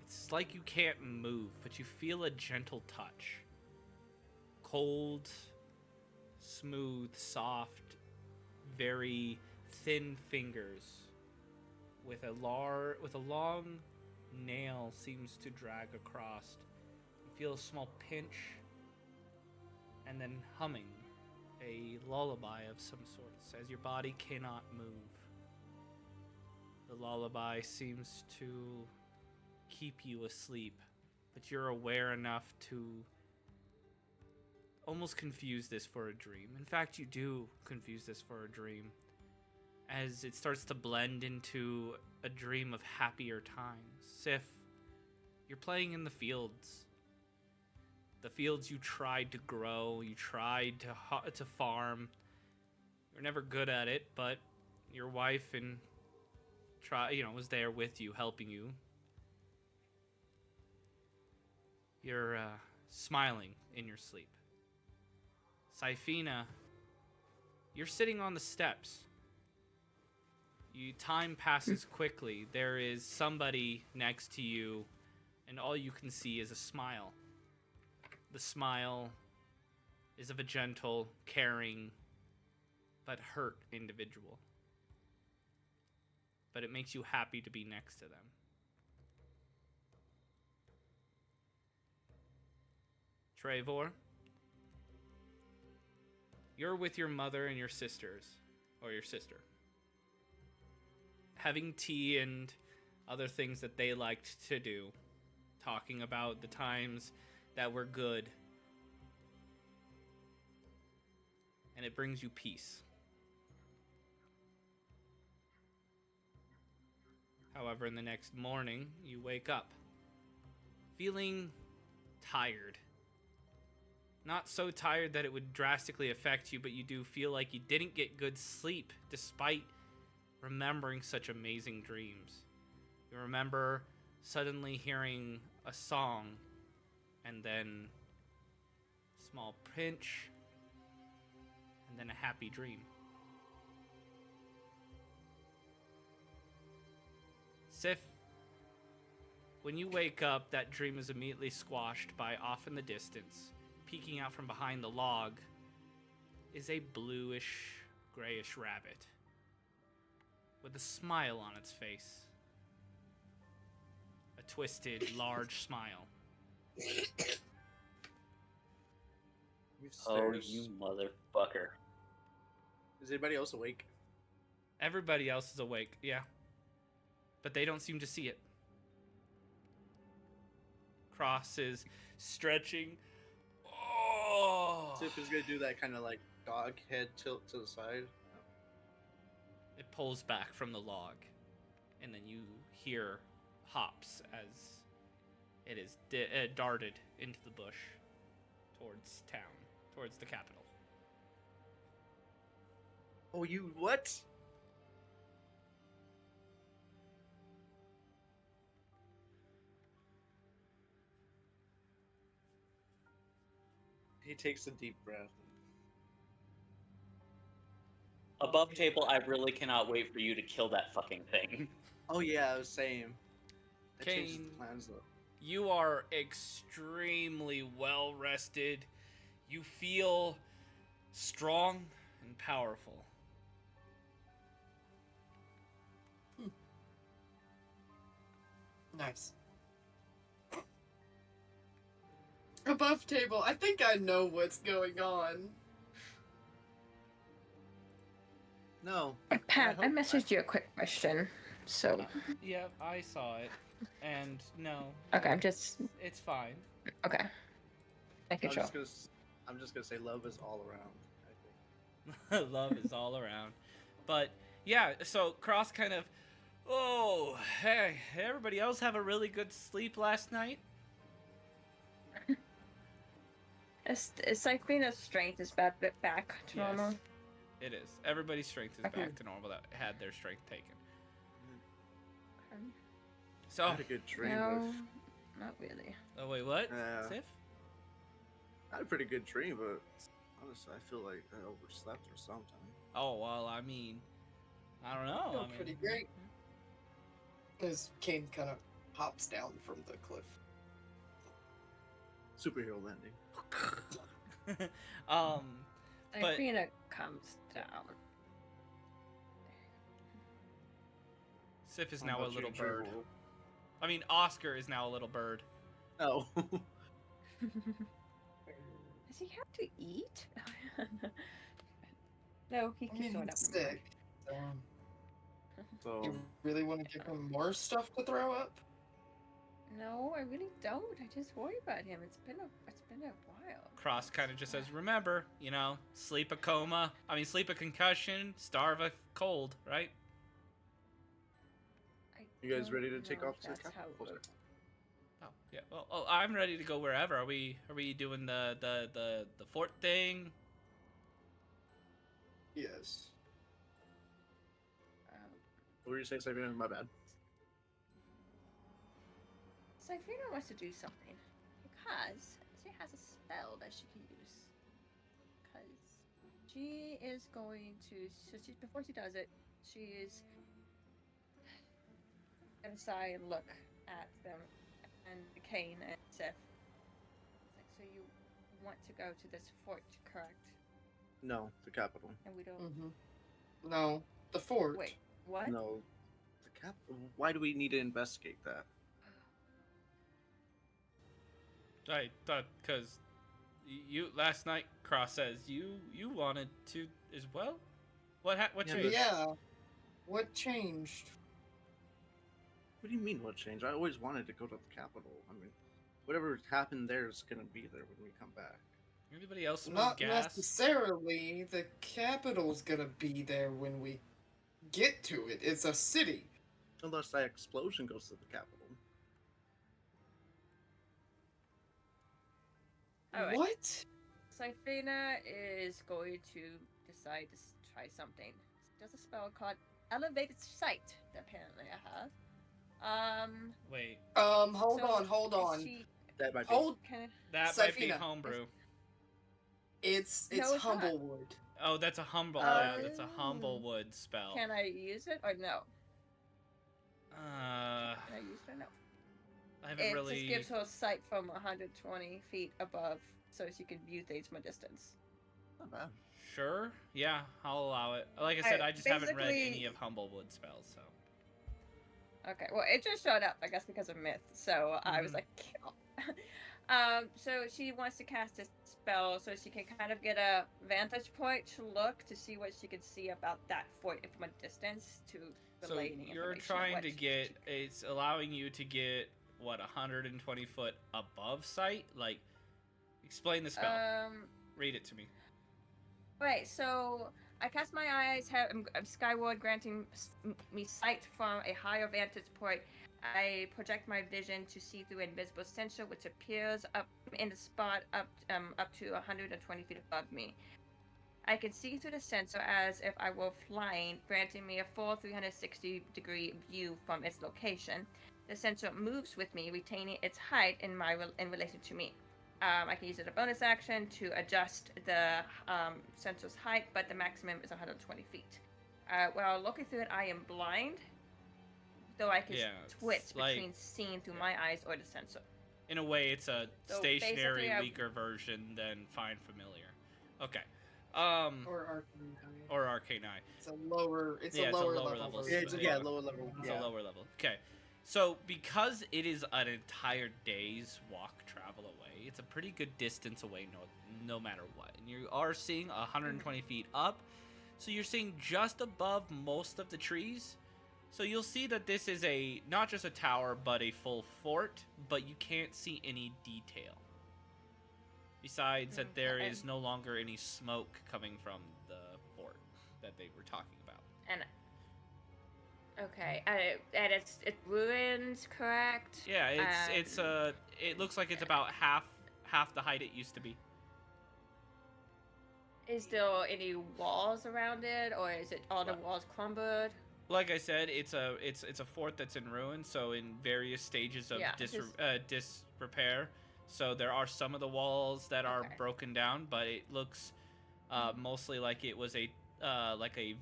it's like you can't move, but you feel a gentle touch. Cold, smooth, soft, very thin fingers with a long nail seems to drag across. You feel a small pinch and then humming a lullaby of some sorts as your body cannot move. The lullaby seems to keep you asleep, but you're aware enough to almost confuse this for a dream. In fact, you do confuse this for a dream, as it starts to blend into a dream of happier times. Sif, you're playing in the fields. The fields you tried to grow, you tried to farm. You're never good at it, but your wife was there with you, helping you. You're smiling in your sleep. Sifina, you're sitting on the steps. Time passes quickly. There is somebody next to you, and all you can see is a smile. The smile is of a gentle, caring, but hurt individual. But it makes you happy to be next to them. Trevor, you're with your mother and your sisters, or your sister, having tea and other things that they liked to do, talking about the times that were good, and it brings you peace. However, in the next morning, you wake up feeling tired. Not so tired that it would drastically affect you, but you do feel like you didn't get good sleep despite remembering such amazing dreams. You remember suddenly hearing a song, and then a small pinch, and then a happy dream. Sif, when you wake up, that dream is immediately squashed by, off in the distance, peeking out from behind the log, is a bluish, grayish rabbit with a smile on its face. A twisted, large smile. Oh, you motherfucker. Is anybody else awake? Everybody else is awake, yeah. But they don't seem to see it. Cross is stretching. Oh! Sif is gonna do that kind of like dog head tilt to the side. It pulls back from the log, and then you hear hops as it is darted into the bush towards town, towards the capital. Oh, you what? He takes a deep breath. Above table, I really cannot wait for you to kill that fucking thing. Oh yeah, I was saying. That changes Kain, the plans though. You are extremely well rested. You feel strong and powerful. Nice. Above table, I think I know what's going on. No. Pat, I hope- messaged you a quick question. So, Yeah, I saw it. And no. okay, I'm just It's fine. okay. Thank you, I'm Joe. just gonna say love is all around. I think. Love is all around. But yeah, so Cross kind of, oh, hey, everybody else have a really good sleep last night? It's like being a strength is bit back to Yes, normal. it is. Everybody's strength is Okay. back to normal that had their strength taken. Okay. So, I had a good dream. No, not really. oh wait, what? Yeah. Sif? I had a pretty good dream, but honestly, I feel like I overslept or something. Oh, well, I mean, I don't know. Feel I mean, pretty great. As Kane kind of hops down from the cliff. Superhero landing. But- Sabrina comes down. Sif is How now a about you, little Trevor? bird. I mean, Oscar is now a little bird. Oh. Does he have to eat? No, he I keeps mean, throwing up. he's sick. So So you really want to give him more stuff to throw up? No, I really don't. I just worry about him. It's been a while. Cross kind of just says, remember, sleep a coma. Sleep a concussion, starve a cold, right? I You guys don't ready to take know off if to the that's how it capital? works. Oh, yeah. Well, I'm ready to go wherever. Are we doing the fort thing? Yes. What were you saying, Sabrina? My bad. Sabrina wants to do something because she has a spell that she can use. Because she is going to. So before she does it, she is gonna sigh and look at them and Kain and Sif. It's like, so you want to go to this fort, correct? No, the capital. And we don't. Mm-hmm. No, the fort. Wait, what? No, the capital. Why do we need to investigate that? I thought because you last night, Cross says you wanted to as well. What Yeah, changed? Yeah. What changed? What do you mean what changed? I always wanted to go to the capital. I mean, whatever happened there is gonna be there when we come back. Anybody else smell Not gas? necessarily. The capital's gonna be there when we get to it. It's a city. Unless that explosion goes to the capital. Alright. What? Sabrina is going to decide to try something. She does a spell called Elevated Sight, that apparently I have. Wait, Hold on. She That might be. Hold. that might be Sifina. homebrew. It's No, it's not. Humblewood. Oh, that's a that's a Oh. Humblewood spell. Can I use it or no? Uh, Can I use it or no? I haven't It really. just gives her sight from 120 feet above, so she can view things from a distance. Not bad. Sure. Yeah, I'll allow it. Like I said, I just haven't read basically- any of Humblewood spells, so. Okay, well, it just showed up, I guess, because of myth. So I was Mhm. like, kill. So she wants to cast a spell so she can kind of get a vantage point to look to see what she can see about that fort from a distance to So relay any you're information on trying what to she get. can- It's allowing you to get what 120 foot above sight. Like, explain the spell. Read it to me. Right, so I cast my eyes, I'm skyward, granting me sight from a higher vantage point. I project my vision to see through invisible sensor, which appears up in the spot up to 120 feet above me. I can see through the sensor as if I were flying, granting me a full 360-degree view from its location. The sensor moves with me, retaining its height in relation to me. I can use it as a bonus action to adjust the sensor's height, but the maximum is 120 feet. While looking through it, I am blind. though I can Yeah, switch it's like- between seeing through my eyes or the sensor. In a way, it's a So stationary, basically, weaker version than Find Familiar. Okay. Or Arcane Eye. Or Arcane Eye. It's a lower. It's Yeah, a it's a lower lower level level. version. Yeah, lower level. It's a lower level. Okay. So, because it is an entire day's walk travel away, it's a pretty good distance away no matter what. And you are seeing 120 feet up, so you're seeing just above most of the trees. So you'll see that this is not just a tower, but a full fort, but you can't see any detail. Besides that there is no longer any smoke coming from the fort that they were talking about. And okay, and it's ruins, correct? Yeah, it looks like it's about half the height it used to be. Is there any walls around it, or is it all the walls crumbled? Like I said, it's a fort that's in ruins, so in various stages of disrepair. So there are some of the walls that are broken down, but it looks mostly like it was a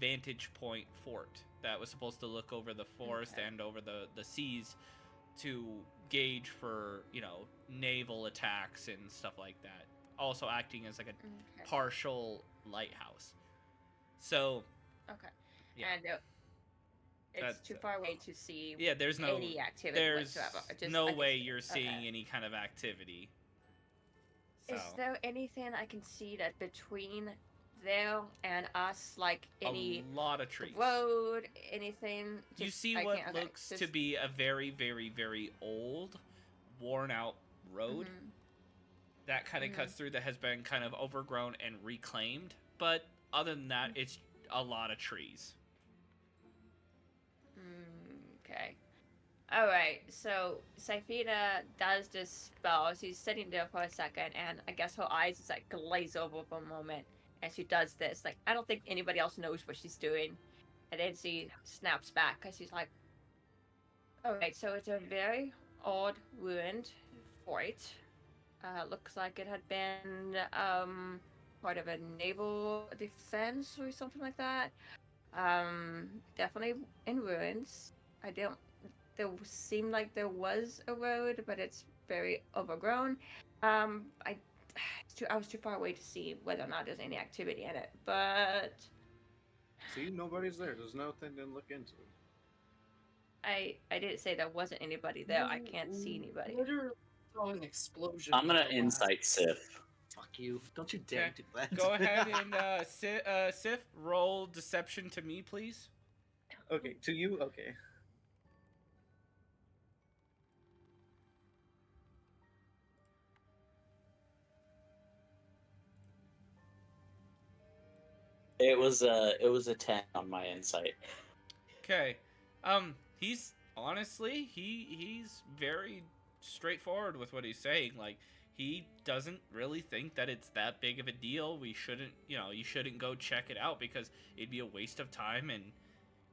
vantage point fort that was supposed to look over the forest and over the seas to gauge for, naval attacks and stuff like that. Also acting as like a partial lighthouse. So yeah. And it's too far away to see there's no any activity whatsoever. Just, no way you're seeing any kind of activity. So. Is there anything I can see that between there and us, like any a lot of trees, road, anything? You see what looks to be a very, very, very old, worn out road that kind of cuts through, that has been kind of overgrown and reclaimed. But other than that, it's a lot of trees. Okay. Alright, so Saifina does this spell. She's sitting there for a second, and I guess her eyes just like glaze over for a moment as she does this. Like, I don't think anybody else knows what she's doing. And then she snaps back because she's like, alright, so it's a very old, ruined fort. Looks like it had been part of a naval defense or something like that. Definitely in ruins. There seemed like there was a road, but it's very overgrown. I was too far away to see whether or not there's any activity in it, but see, nobody's there. There's nothing to look into. I didn't say there wasn't anybody there. I can't see anybody. An explosion. I'm gonna insight Sif. Fuck you! Don't you dare do that. Go ahead and Sif, roll deception to me, please. Okay, to you. Okay. It was a 10 on my insight. Okay. He's honestly he's very straightforward with what he's saying. Like, he doesn't really think that it's that big of a deal. We shouldn't, you shouldn't go check it out because it'd be a waste of time, and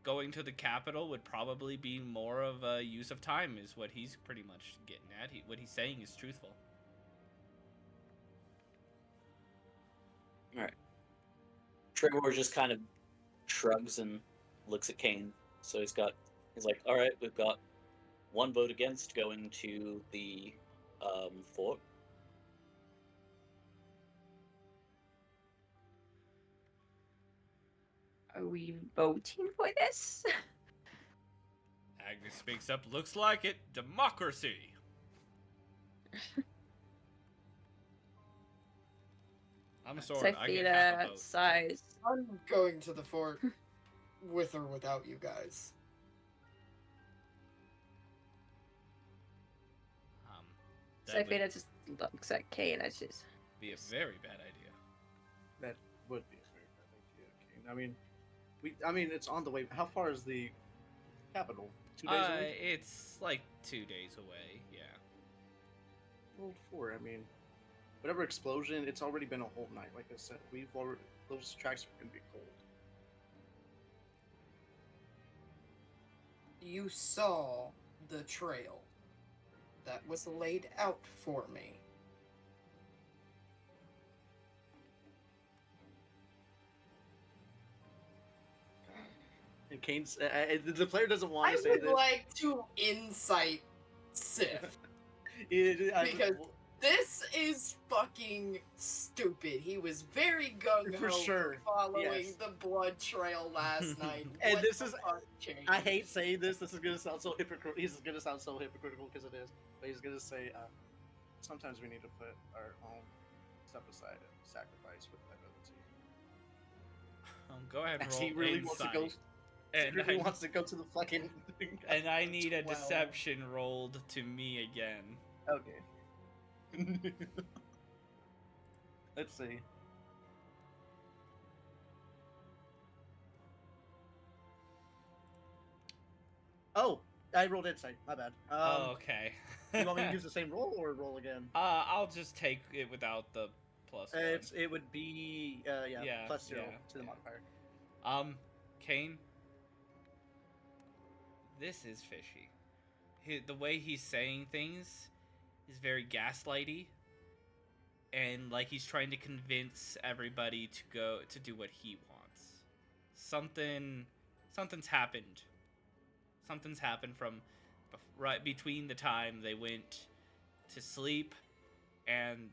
going to the capital would probably be more of a use of time, is what he's pretty much getting at. What he's saying is truthful. All right. Trevor just kind of shrugs and looks at Kain. So he's like, all right, we've got one vote against going to the fort. Are we voting for this? Agnes speaks up. Looks like it. Democracy. I'm sorry. I get half a vote. Sighs. I'm going to the fort with or without you guys. Saifina just looks at Kain and she's be a very bad idea. That would be a very bad idea. Kane. I mean, it's on the way. How far is the capital? 2 days away? It's like 2 days away. Yeah. Well, 4. I mean, whatever explosion. It's already been a whole night. Like I said, those tracks are gonna be cold. You saw the trail that was laid out for me. And Kane's the player doesn't want I to say would this. like to insight Sif. Because this is fucking stupid. He was very gung For ho sure, following yes. the blood trail last night. And What this the is- fuck changed? I hate saying this. This is gonna sound so hypocritical. He's gonna sound so hypocritical because it is. But he's gonna say, sometimes we need to put our own stuff aside and sacrifice for the benefit of the team. Go ahead and As roll he really wants to go. insight. He And really I, wants to go to the fucking. and I need a 12. deception rolled to me again. Okay. Let's see. Oh, I rolled insight. My bad. Okay. You want me to use the same roll or roll again? I'll just take it without the plus one. It would be Yeah, plus 0 yeah, to the yeah. modifier. Kane, this is fishy. The way he's saying things is very gaslighty, and like he's trying to convince everybody to go to do what he wants. Something's happened. Something's happened from right between the time they went to sleep and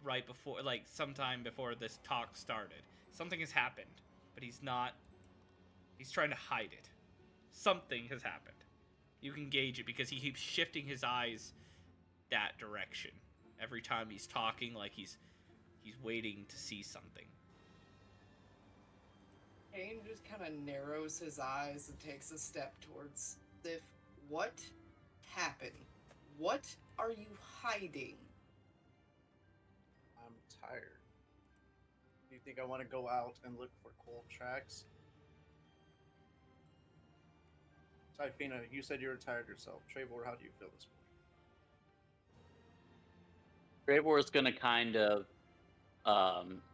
right before, like sometime before this talk started. Something has happened, but he's trying to hide it. Something has happened. You can gauge it because he keeps shifting his eyes that direction every time he's talking, like he's waiting to see something. Kane just kind of narrows his eyes and takes a step towards Sif. What happened? What are you hiding? I'm tired. Do you think I want to go out and look for coal tracks? Typhina, you said you were tired yourself. Trevor, how do you feel this morning? Trevor is gonna kind of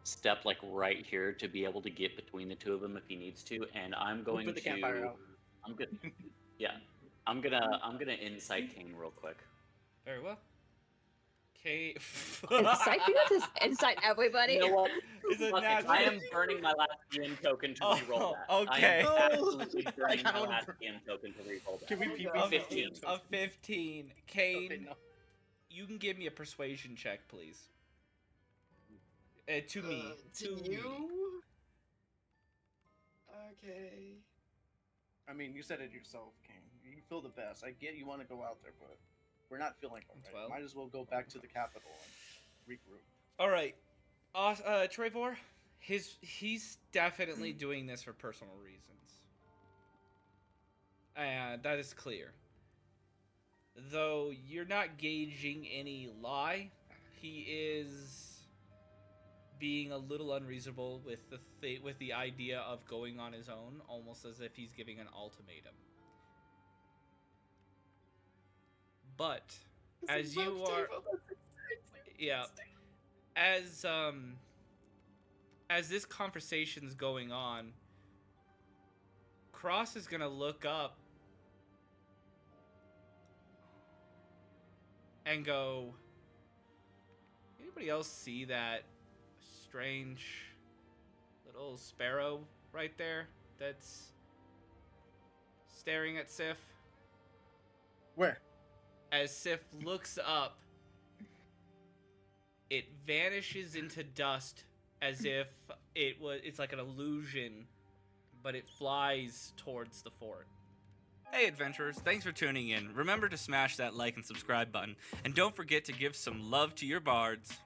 step like right here to be able to get between the two of them if he needs to, and I'm going Put the campfire to. out. I'm good. Yeah, I'm gonna insight Kane real quick. Very well. Kane. Insight? You got to insight everybody. You know what? It's a Fuck it, natural. I am burning my last DM token to Oh, reroll that. okay. I am absolutely burning my I wanna last burn- DM token to reroll that. Can we peep A 15. A 15. Kane, Okay, no. you can give me a persuasion check, please. To me. To me. you? Okay. I mean, you said it yourself, Kane. You feel the best. I get you want to go out there, but we're not feeling it right. 12. Might as well go back to the capital and regroup. All right. Trevor, he's definitely doing this for personal reasons. That is clear. Though you're not gauging any lie, he is being a little unreasonable with the idea of going on his own, almost as if he's giving an ultimatum. But as you are, yeah, as this conversation's going on, Cross is gonna look up and go, anybody else see that strange little sparrow right there that's staring at Sif? Where? As Sif looks up, it vanishes into dust as if it's like an illusion, but it flies towards the fort. Hey adventurers, thanks for tuning in. Remember to smash that like and subscribe button, and don't forget to give some love to your bards.